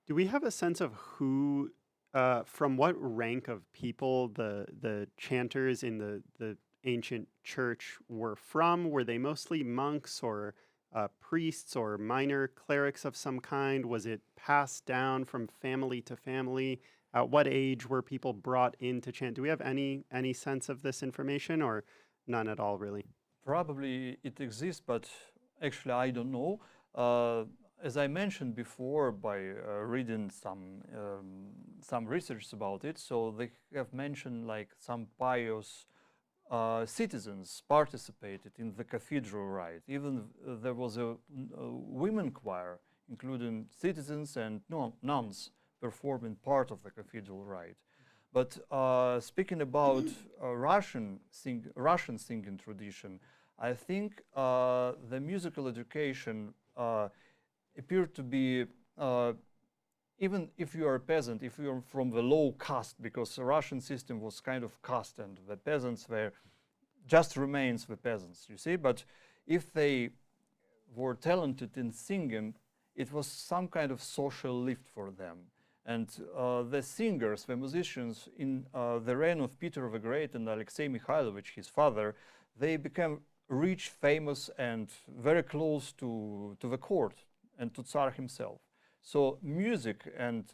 Do we have a sense of who, from what rank of people the chanters in the ancient church were from? Were they mostly monks or priests or minor clerics of some kind? Was it passed down from family to family? At what age were people brought in to chant? Do we have any sense of this information, or none at all, really? Probably it exists, but actually I don't know. Uh, as I mentioned before, by reading some research about it, so they have mentioned like some pious citizens participated in the cathedral rite. Even there was a women choir, including citizens and nuns, performing part of the cathedral rite. But speaking about Russian singing tradition, I think the musical education appeared to be even if you are a peasant, if you're from the low caste, because the Russian system was kind of caste and the peasants were just remains the peasants, you see. But if they were talented in singing, it was some kind of social lift for them. And the singers, the musicians in the reign of Peter the Great and Alexei Mikhailovich, his father, they became rich, famous, and very close to the court and to Tsar himself. So music and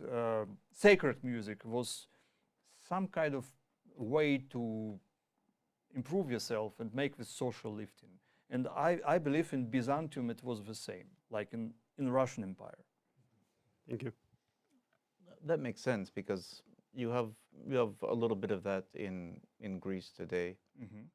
sacred music was some kind of way to improve yourself and make this social lifting. And I believe in Byzantium it was the same, like in Russian Empire. Thank you. That makes sense because you have a little bit of that in Greece today. Mhm.